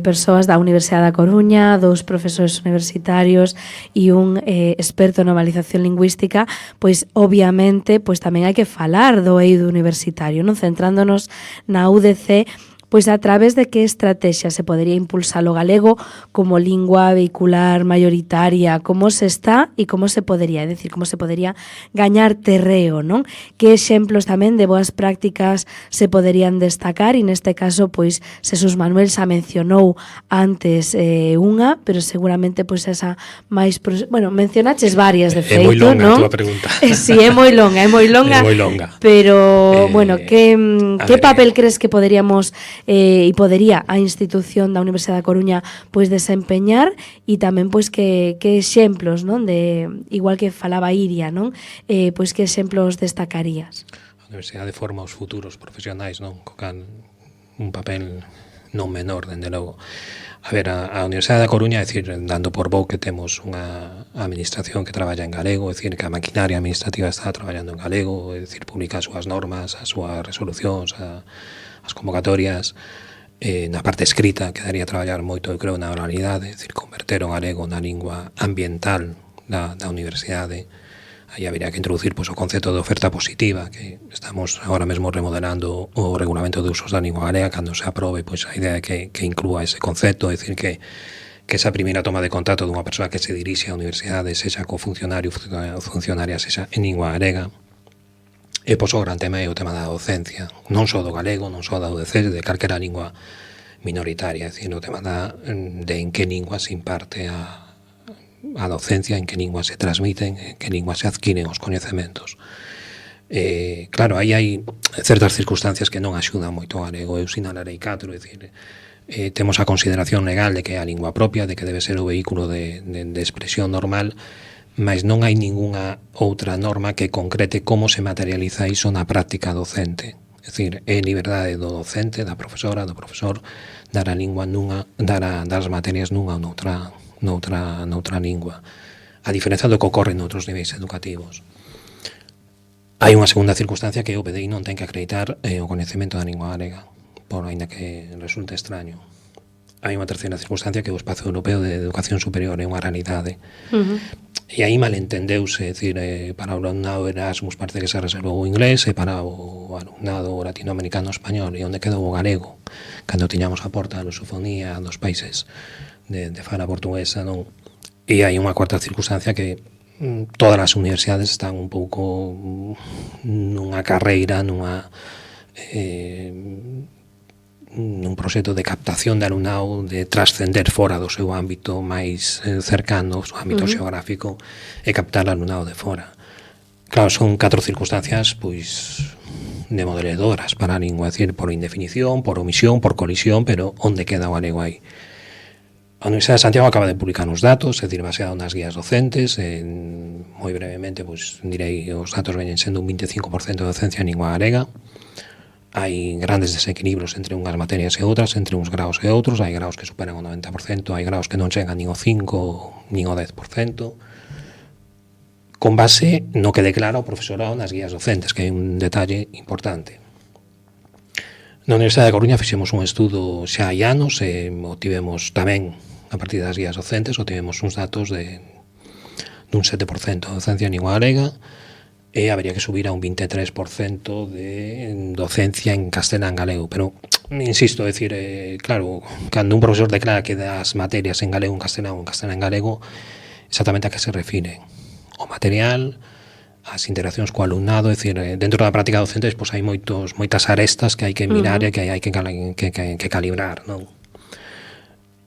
persoas da Universidade da Coruña, 2 profesores universitarios e un experto en normalización lingüística, pois obviamente pois tamén hai que falar do eido universitario, non? Centrándonos na UDC, pois a través de que estrategia se podería impulsar o galego como lingua vehicular mayoritaria, como se está e como se podería, é dicir, como se podería gañar terreo, non? Que exemplos tamén de boas prácticas se poderían destacar e neste caso, pois, Xesús Manuel xa mencionou antes unha, pero seguramente, pois, esa máis... Bueno, mencionaches varias, de feito, non? É moi longa a túa pregunta. Sí, é moi longa, é moi longa. É moi longa. Pero, bueno, que papel crees que poderíamos e podería a institución da Universidade da Coruña pois desempeñar e tamén pois que exemplos, non, de igual que falaba Iria, non? Pois que exemplos destacarías? A Universidade forma os futuros profesionais, non? Cocan un papel non menor, dende logo. A ver, a Universidade da Coruña, é dicir, dando por bo que temos unha administración que traballa en galego, é dicir, que a maquinaria administrativa está traballando en galego, é dicir, publica as súas normas, as súas resolucións, as convocatorias, na parte escrita quedaría traballar moito, eu creo, na oralidade, é dicir, converter o galego na lingua ambiental da universidade. Aí habería que introducir pois, o concepto de oferta positiva, que estamos agora mesmo remodelando o regulamento de usos da lingua galega. Cando se aprobe, pois, a idea é que inclúa ese concepto, é dicir, que esa primeira toma de contacto dunha persoa que se dirixe á universidade, sexa co funcionario ou funcionaria, sexa en lingua galega. E pois o gran tema é o tema da docencia, non só do galego, non só da UDC, de calquera lingua minoritaria, é dicir, o tema de en que lingua se imparte a docencia, en que lingua se transmiten, en que lingua se adquiren os coñecementos. Claro, aí hai certas circunstancias que non axudan moito ao galego. Eu sinalarei 4, é dicir, temos a consideración legal de que é a lingua propia, de que debe ser o vehículo de expresión normal, mas non hai ningunha outra norma que concrete como se materializa iso na práctica docente. É dicir, é liberdade do docente, da profesora, do profesor, dar a lingua dar as materias nunha ou noutra lingua. A diferenza do que ocorre noutros niveis educativos. Hai unha segunda circunstancia que o PDI non ten que acreditar o coñecemento da lingua galega, por aínda que resulte extraño. Hai unha terceira circunstancia que o Espazo Europeo de Educación Superior é unha realidade. E aí malentendeuse, é dicir, para o alumnado Erasmus parece que se reservou o inglés e para o alumnado latinoamericano español, e onde quedou o galego, cando tiñamos a porta da lusofonía dos países de fala portuguesa, non? E hai unha cuarta circunstancia que todas as universidades están un pouco nunha carreira, nun proxecto de captación de alumnado, de trascender fora do seu ámbito máis cercano, o seu ámbito xeográfico, e captar alumnado de fora. Claro, son 4 circunstancias pois demoledoras para a lingua, é dicir, por indefinición, por omisión, por colisión, pero onde queda o galego aí? A Universidade de Santiago acaba de publicar uns datos, é dicir, baseado nas guías docentes, moi brevemente, pois, direi, os datos veñen sendo un 25% de docencia en lingua galega. Hai grandes desequilibrios entre unhas materias e outras, entre uns graos e outros, hai graos que superan o 90%, hai graos que non chegan nin o 5, nin o 10%, con base no que declara o profesorado nas guías docentes, que é un detalle importante. Na Universidade de Coruña fixemos un estudo xa hai anos, e o tivemos tamén, a partir das guías docentes, o tivemos uns datos dun 7% de docencia en lingua galega, e habería que subir a un 23% de docencia en castelán galego, pero insisto, é dicir, claro, cando un profesor declara que das materias en galego en castelán ou en castelán en galego, exactamente a que se refire o material, as interaccións co alumnado, é dicir, dentro da práctica docente pois hai moitas arestas que hai que mirar e que hai que calibrar, non?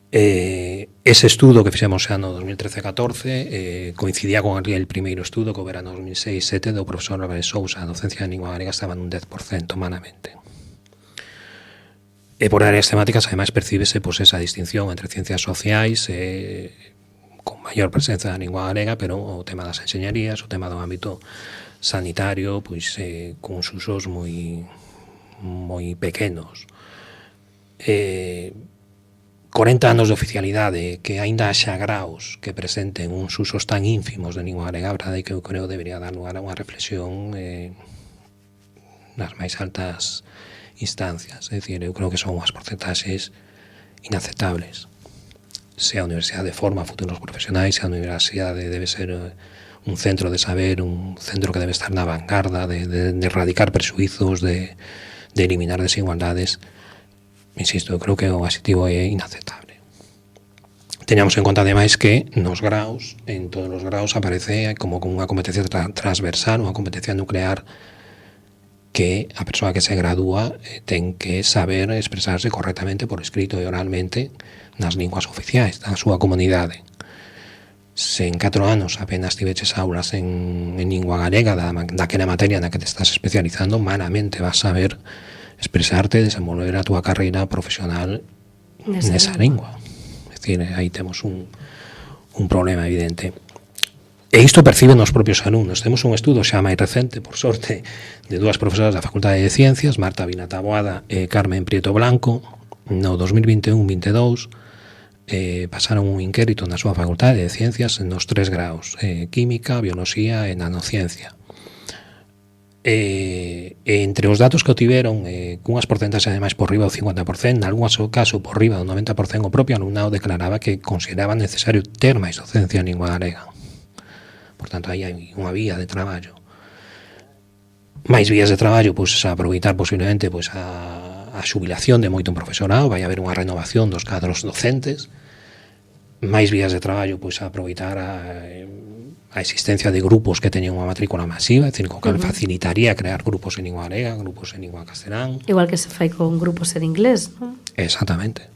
Ese estudo que fixemos xa no 2013-14 coincidía con aquel primeiro estudo que houbera no 2006-7 do profesor Álvarez Sousa. A docencia de lingua galega estaba nun 10% manamente. E por áreas temáticas, ademais, percíbese pois, esa distinción entre ciencias sociais con maior presenza da lingua galega, pero o tema das enxeñarías, o tema do ámbito sanitario, pois con uns usos moi pequenos. 40 anos de oficialidade, que aínda haxa graos que presenten uns usos tan ínfimos de lingua galega, a verdade é que eu creo debería dar lugar a unha reflexión nas máis altas instancias. É dicir, eu creo que son unhas porcentaxes inaceptables. Se a universidade forma futuros profesionais, se a universidade debe ser un centro de saber, un centro que debe estar na vanguarda de erradicar presuizos, de eliminar desigualdades, insisto, eu creo que o adxetivo é inaceptable. Teñamos en conta, ademais, que nos graos, en todos os graos, aparece como unha competencia transversal, unha competencia nuclear, que a persoa que se gradúa ten que saber expresarse correctamente por escrito e oralmente nas linguas oficiais da súa comunidade. Se en 4 anos apenas tiveches aulas en lingua galega daquela materia na que te estás especializando, malamente vas saber expresarte e desenvolver a túa carreira profesional nesa lingua. É dicir, aí temos un problema evidente. E isto perciben os propios alumnos. Temos un estudo xa máis recente, por sorte, de dúas profesoras da Facultade de Ciencias, Marta Vinataboada e Carmen Prieto Blanco. No 2021-22 pasaron un inquérito na súa Facultade de Ciencias nos 3 graos, Química, Biología e Nanociencia. Entre os datos que obtiveron, cunhas porcentaxes ademais por riba do 50%, nalgún caso por riba do 90%, o propio alumnado declaraba que consideraba necesario ter máis docencia en lingua galega. Por tanto, aí hai unha vía de traballo. Máis vías de traballo, pois, a aproveitar posiblemente pois, a xubilación de moito profesorado, vai haber unha renovación dos cadros docentes. Máis vías de traballo, pois, a aproveitar a existencia de grupos que teñen unha matrícula masiva, é dicir, co cal facilitaría crear grupos en lingua galega, grupos en lingua castelán. Igual que se fai con grupos en inglés, non? Exactamente.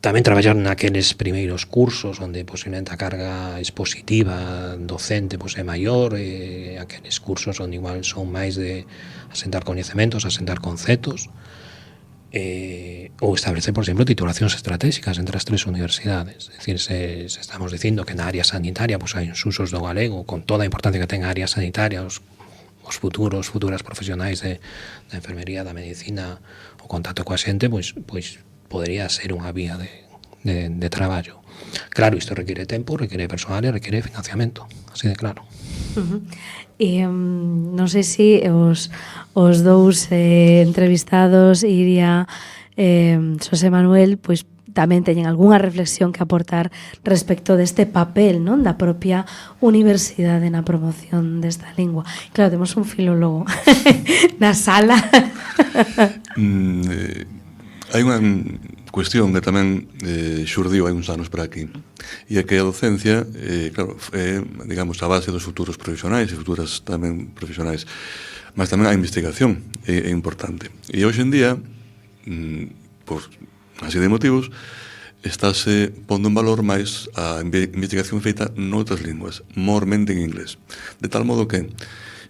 Tamén traballar naqueles primeiros cursos onde posiblemente a carga expositiva docente pois, é maior, aqueles cursos onde igual son máis de asentar coñecementos, asentar conceptos, ou establecer, por exemplo, titulacións estratégicas entre as 3 universidades. É dicir, se estamos dicindo que na área sanitaria pois, hai uns usos do galego, con toda a importancia que ten a área sanitaria, os futuras profesionais da enfermería, da medicina, o contacto coa xente, pois podería ser unha vía de traballo. Claro, isto requiere tempo, requiere persoal e requiere financiamento, así de claro. E non sei se os dous entrevistados, Iria Xosé Manuel, pois tamén teñen algunha reflexión que aportar respecto deste papel, non, da propia universidade na promoción desta lingua. Claro, temos un filólogo na sala. Hai unha cuestión que tamén xurdiu hai uns anos para aquí, e é que a docencia, claro, é, digamos, a base dos futuros profesionais e futuras tamén profesionais, mas tamén a investigación é importante. E hoxe en día, por así de motivos, estáse pondo en valor máis a investigación feita noutras linguas, mormente en inglés. De tal modo que,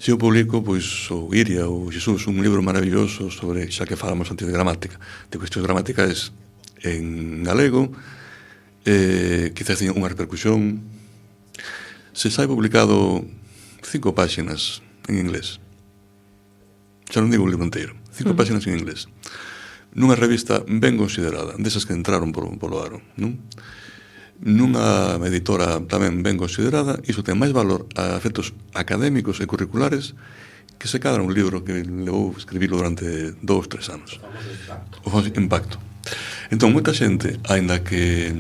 se eu publico, pois, o Iria ou Xesús, un libro maravilloso sobre, xa que falamos antes de gramática, de cuestións gramaticais en galego, quizás teña unha repercusión. Se sai publicado 5 páxinas en inglés, xa non digo un libro inteiro, 5 páxinas en inglés, nunha revista ben considerada, desas que entraron polo aro, non? Nunha editora tamén ben considerada, iso ten máis valor a efectos académicos e curriculares que se cadra un libro que levou escribilo durante 2-3 anos. O famoso impacto. Entón, moita xente, aínda que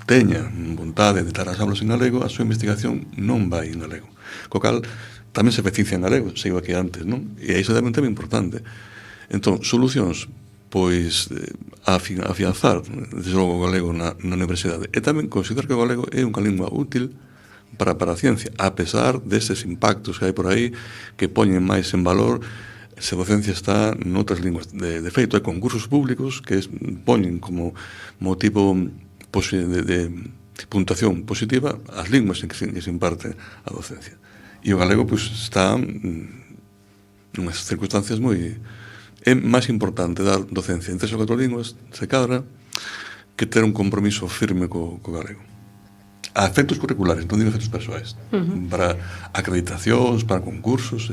teña vontade de dar as aulas en galego, a súa investigación non vai en galego. Co cal, tamén se beneficia en galego, seigo aquí antes, non? E iso é un tema importante. Entón, solucións, pois, afianzar, desde logo, o galego na universidade. E tamén considerar que o galego é unha lingua útil para a ciencia, a pesar destes impactos que hai por aí que poñen máis en valor se a docencia está noutras linguas. De feito, hai concursos públicos que poñen como motivo de puntuación positiva as linguas en que se imparte a docencia. E o galego pois, está unhas circunstancias moi... É máis importante dar docencia en 3 ou 4 linguas, se cadra, que ter un compromiso firme co galego. A efectos curriculares, non digo efectos persoais. Para acreditacións, para concursos...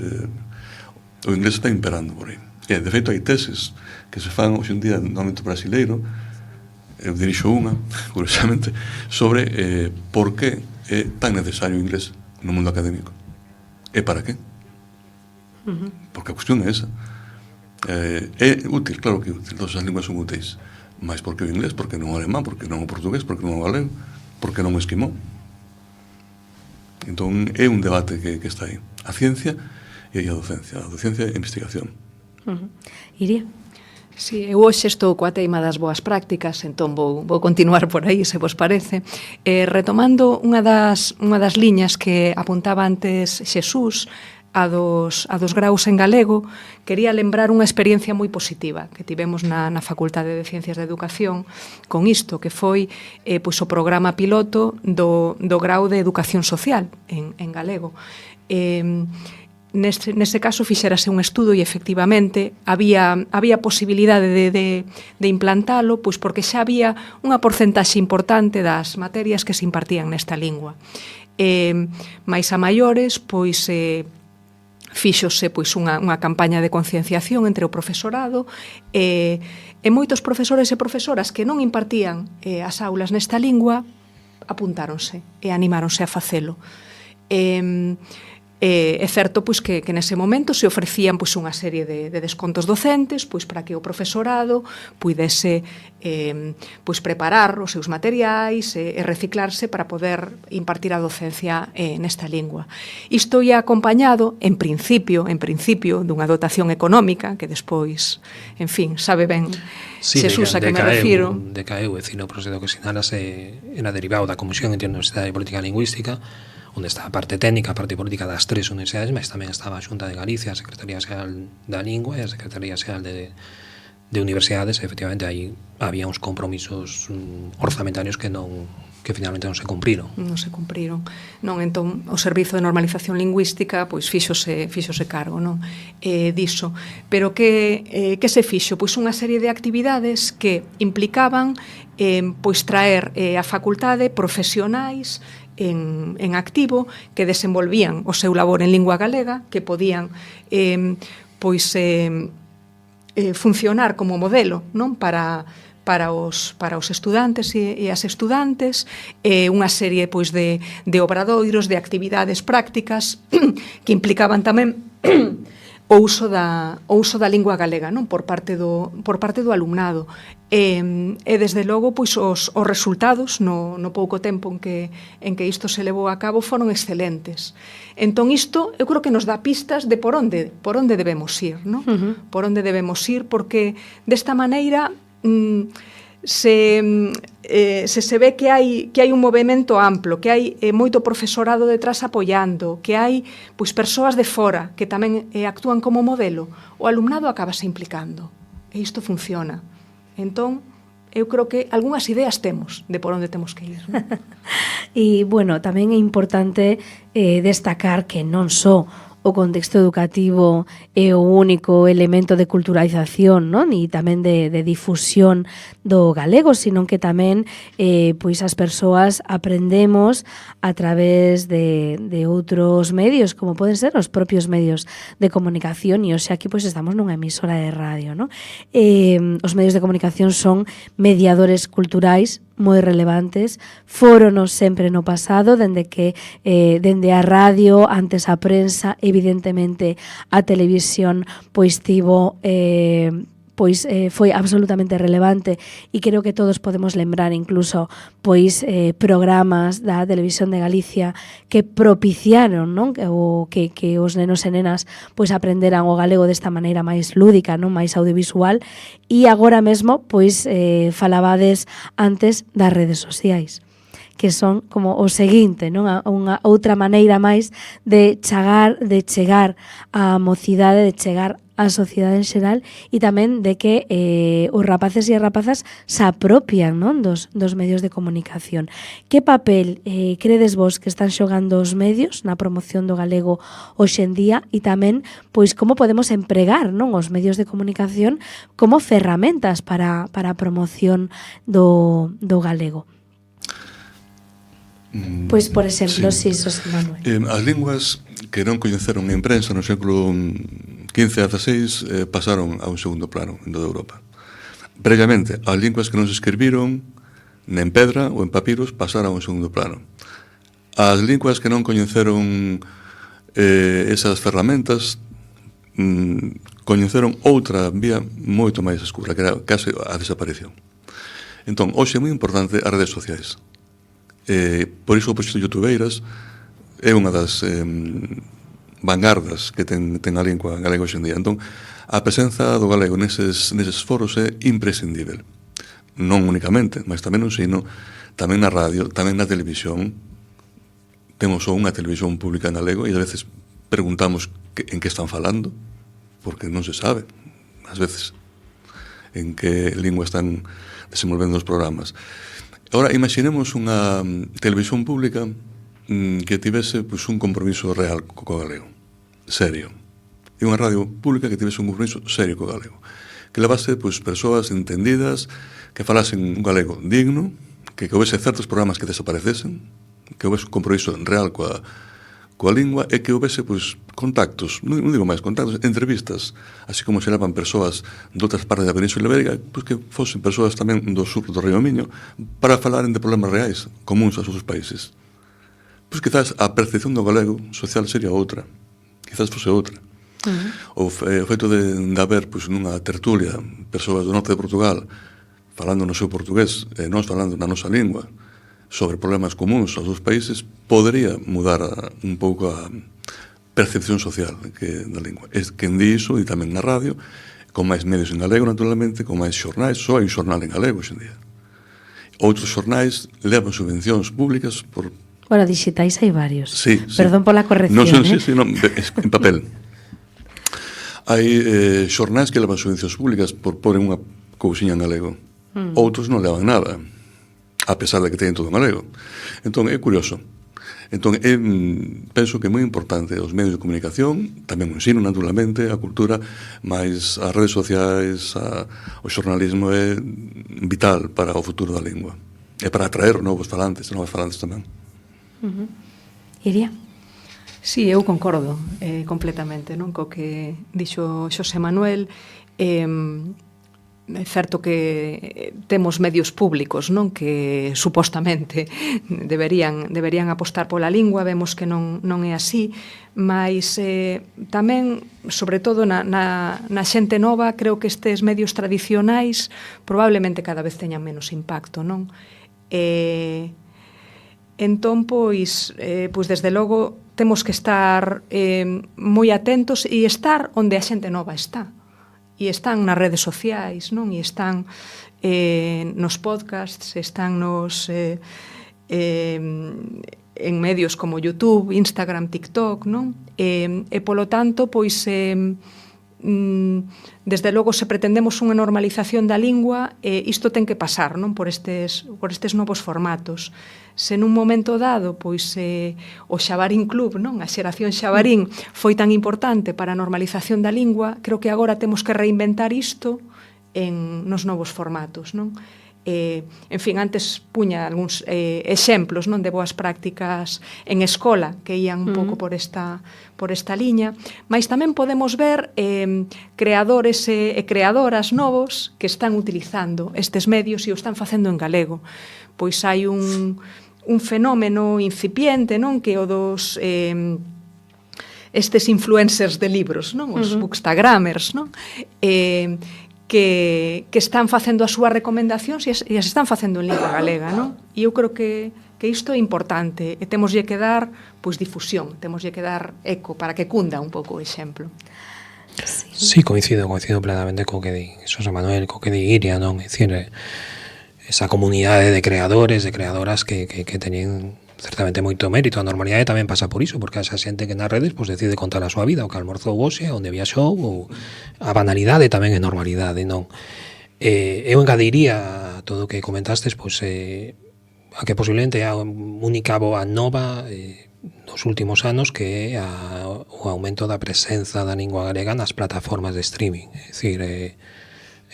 O inglés está imperando por aí. E, de feito, hai teses que se fan hoxe en día no ámbito brasileiro, eu dirixo unha, curiosamente, sobre por que é tan necesario o inglés no mundo académico. E para qué? Porque a cuestión é esa. É útil, claro que é útil, todas as linguas son úteis, mas por que o inglés? Porque non o alemán, porque non o portugués, porque non o galego, porque non o esquimó. Entón, é un debate que está aí. A ciencia e a docencia e a investigación. Iria? Si, eu hoxe estou coa teima das boas prácticas, entón vou continuar por aí, se vos parece. Retomando unha das liñas que apuntaba antes Xesús, a dos graus en galego, quería lembrar unha experiencia moi positiva que tivemos na Facultade de Ciencias de Educación con isto, que foi pois, o programa piloto do grau de Educación Social en galego. Nese caso fixérase un estudo e efectivamente había posibilidade de implantalo, pois porque xa había unha porcentaxe importante das materias que se impartían nesta lingua. Mais a maiores, pois fíxose pois unha campaña de concienciación entre o profesorado e moitos profesores e profesoras que non impartían as aulas nesta lingua apuntáronse e animáronse a facelo. É certo pois, que nese momento se ofrecían pois, unha serie de descontos docentes pois, para que o profesorado puidese pois, preparar os seus materiais e reciclarse para poder impartir a docencia nesta lingua. Isto ia acompañado, en principio, dunha dotación económica, que despois, en fin, sabe ben Xesús a que me refiro. Decaeu, é dicir, o proxecto que sinalase era derivado da Comisión de Universidade de Política Lingüística, onde está a parte técnica, a parte política das 3 universidades, mas tamén estaba a Xunta de Galicia, a Secretaría Xeral da Lingua e a Secretaría Xeral de Universidades, e efectivamente aí había uns compromisos orzamentarios que finalmente non se cumpriron. Non se cumpriron. Non, entón, o Servizo de Normalización Lingüística pois fíxose cargo, non? Diso. Pero que se fixo? Pois unha serie de actividades que implicaban pois traer a facultade profesionais en activo que desenvolvían o seu labor en lingua galega, que podían funcionar como modelo, non, para os estudantes e as estudantes, unha serie pois de obradoiros, de actividades prácticas que implicaban tamén o uso da lingua galega, non, por parte do alumnado. E desde logo pois os resultados no pouco tempo en que isto se levou a cabo foron excelentes. Entón isto eu creo que nos dá pistas de por onde debemos ir, non? Por onde debemos ir, porque desta maneira se ve que hai un movemento amplo, que hai moito profesorado detrás apoiando, que hai pois persoas de fora que tamén actúan como modelo, o alumnado acabase implicando. E isto funciona. Entón, eu creo que algunhas ideas temos de por onde temos que ir. E, bueno, tamén é importante destacar que non só o contexto educativo é o único elemento de culturalización, non? E tamén de difusión do galego, sino que tamén pois as persoas aprendemos a través de outros medios, como poden ser os propios medios de comunicación, e hoxe aquí pois estamos nunha emisora de radio, non? Os medios de comunicación son mediadores culturais moi relevantes, fóronos sempre no pasado, dende a radio, antes a prensa, evidentemente a televisión pois tivo pois foi absolutamente relevante e creo que todos podemos lembrar incluso pois programas da Televisión de Galicia que propiciaron, non, que os nenos e nenas pois aprenderan o galego desta maneira máis lúdica, non, máis audiovisual, e agora mesmo pois falabades antes das redes sociais, que son como o seguinte, non, unha outra maneira máis de chegar á mocidade, de chegar á sociedade en xeral, e tamén de que os rapaces e as rapazas se apropian, non, dos medios de comunicación. Que papel credes vos que están xogando os medios na promoción do galego hoxe en día, e tamén pois como podemos empregar, non, os medios de comunicación como ferramentas para a promoción do galego? Pois, por exemplo, sí, José Manuel. As linguas que non coñeceron a imprensa no século XV a XVI pasaron a un segundo plano en toda Europa. Previamente, as linguas que non se escribiron en pedra ou en papiros pasaron a un segundo plano. As linguas que non coñeceron esas ferramentas coñeceron outra vía moito máis escura, que era case a desaparición. Entón, hoxe é moi importante as redes sociais. Por iso o proxecto Youtubeiras é unha das vanguardas que ten a lingua galega hoxe en día. Entón, a presenza do galego neses foros é imprescindível. Non únicamente, mas tamén no ensino, tamén na radio, tamén na televisión. Temos unha televisión pública en galego e a veces preguntamos en que están falando, porque non se sabe, ás veces, en que lingua están desenvolvendo os programas. Ahora, imaginemos unha televisión pública que tivese pois, un compromiso real co galego, serio. E unha radio pública que tivese un compromiso serio co galego. Que levase pois, persoas entendidas, que falasen un galego digno, que houvese certos programas que desaparecesen, que houvese un compromiso real coa lingua e que houvese pois, contactos, non digo máis, contactos, entrevistas, así como se levan persoas de outras partes da Península Ibérica, pois que fosen persoas tamén do sur do Río Miño para falaren de problemas reais, comuns aos outros países. Pois quizás a percepción do galego social sería outra, quizás fose outra. O feito de haber pois, nunha tertulia persoas do norte de Portugal falando no seu portugués e nós falando na nosa lingua sobre problemas comuns aos dos países podería mudar un pouco a percepción social da lingua. Quen di iso, e tamén na radio, con máis medios en galego, naturalmente, con máis xornais, só hai un xornal en galego hoxe en día. Outros xornais levan subvencións públicas por... Bueno, digitais hai varios. Sí, Perdón pola corrección. Sí, en papel. Hai xornais que levan subvencións públicas por pôr unha cousiña en galego. Outros non levan nada, a pesar de que teñen todo en galego. Entón, é curioso. Entón, penso que é moi importante os medios de comunicación, tamén o ensino, naturalmente, a cultura, mas as redes sociais, o xornalismo é vital para o futuro da lingua. É para atraer novos falantes e novas falantes tamén. Iria? Sí, eu concordo completamente, non, co que dixo Xosé Manuel. É certo que temos medios públicos, non, que supostamente deberían apostar pola lingua, vemos que non é así, mas tamén, sobre todo na xente nova, creo que estes medios tradicionais probablemente cada vez teñan menos impacto, non? Entón, pois desde logo temos que estar moi atentos e estar onde a xente nova está. E están nas redes sociais, non? E están nos podcasts, están en medios como YouTube, Instagram, TikTok, non? E polo tanto, pois desde logo se pretendemos unha normalización da lingua, isto ten que pasar, non? Por estes novos formatos. Se nun momento dado, pois o Xabarín Club, non? A xeración Xabarín foi tan importante para a normalización da lingua, creo que agora temos que reinventar isto nos novos formatos, non? En fin, antes puña algúns exemplos, non, de boas prácticas en escola que ían un pouco por esta liña, mas tamén podemos ver creadores e creadoras novos que están utilizando estes medios e o están facendo en galego. Pois hai un fenómeno incipiente, non, que o dos estes influencers de libros, non, os bookstagramers, non, que están facendo as súas recomendacións e as están facendo en lingua galega, non? E eu creo que isto é importante e temoslle que dar pois difusión, temoslle que dar eco para que cunda un pouco o exemplo. Sí, coincido plenamente co que di Xosé Manuel, co que di Iria, non? É dicir, esa comunidade de creadores, de creadoras que teñen certamente moito mérito. A normalidade tamén pasa por iso, porque esa xente que nas redes pues, decide contar a súa vida, o que almorzou hoxe, onde viaxou, ou a banalidade tamén é normalidade, non? Eu engadiría a todo o que comentastes, pois, a que posiblemente é a única boa nova nos últimos anos que é o aumento da presenza da lingua galega nas plataformas de streaming. É dicir,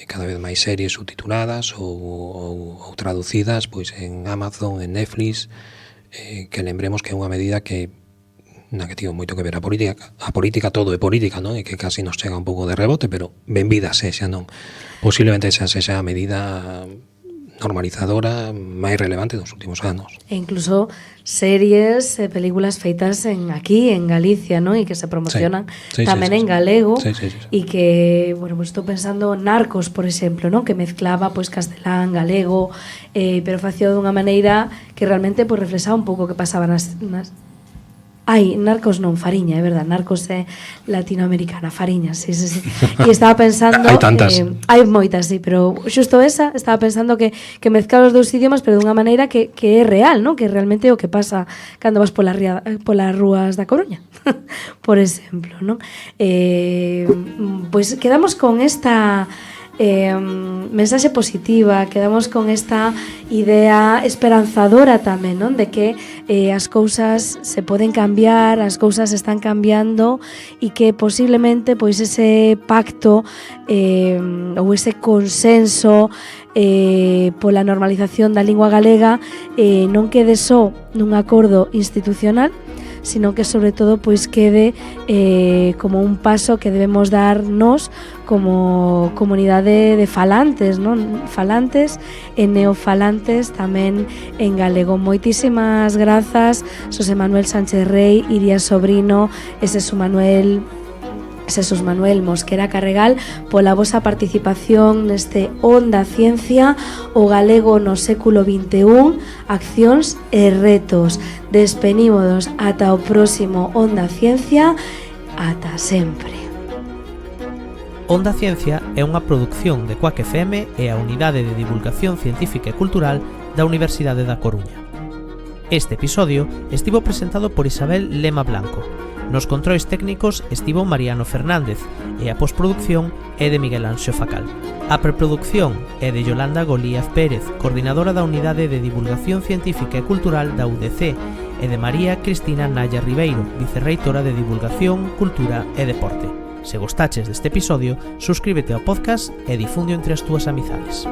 cada vez máis series subtituladas ou traducidas pois en Amazon, en Netflix, que lembremos que é unha medida que na que tivo moito que ver a política todo é política, non? E que casi nos chega un pouco de rebote, pero benvida sexa, non? Posiblemente esa sexa a medida normalizadora máis relevante dos últimos anos. E incluso series e películas feitas aquí, en Galicia, ¿no? E que se promocionan tamén en galego. E que, bueno, pues estou pensando Narcos, por exemplo, ¿no? Que mezclaba pues castelán, galego, pero facía dunha maneira que realmente pues reflexaba un pouco o que pasaba nas Narcos non, Fariña, é verdad, Narcos é latinoamericana, Fariña, sí. E estaba pensando... hai tantas. Hai moitas, sí, pero xusto esa, estaba pensando que mezclar os dous idiomas, pero dunha maneira que é real, non? Que realmente é o que pasa cando vas polas rúas da Coruña, por exemplo, non? Pois quedamos con esta... mensaxe positiva, quedamos con esta idea esperanzadora tamén, non? De que as cousas se poden cambiar, as cousas están cambiando e que posiblemente pois ese pacto ou ese consenso pola normalización da lingua galega non quede só nun acordo institucional, sino que sobre todo pois quede como un paso que debemos dar nós como comunidade de falantes, non? Falantes e neofalantes tamén en galego. Moitísimas grazas, Xosé Manuel Sánchez Rey, Iria Sobrino e Xesús Manuel Mosquera Carregal pola vosa participación neste Onda Ciencia, o galego no século XXI, accións e retos. Despenímonos ata o próximo Onda Ciencia, ata sempre. Onda Ciencia é unha produción de Quack FM e a Unidade de Divulgación Científica e Cultural da Universidade da Coruña. Este episodio estivo presentado por Isabel Lema Blanco. Nos controis técnicos estivo Mariano Fernández e a postproducción é de Miguel Anxo Facal. A preproducción é de Yolanda Golíaz Pérez, coordinadora da Unidade de Divulgación Científica e Cultural da UDC, e de María Cristina Naya Ribeiro, vicerreitora de Divulgación, Cultura e Deporte. Se gostaches deste episodio, suscríbete ao podcast e difundio entre as túas amizades.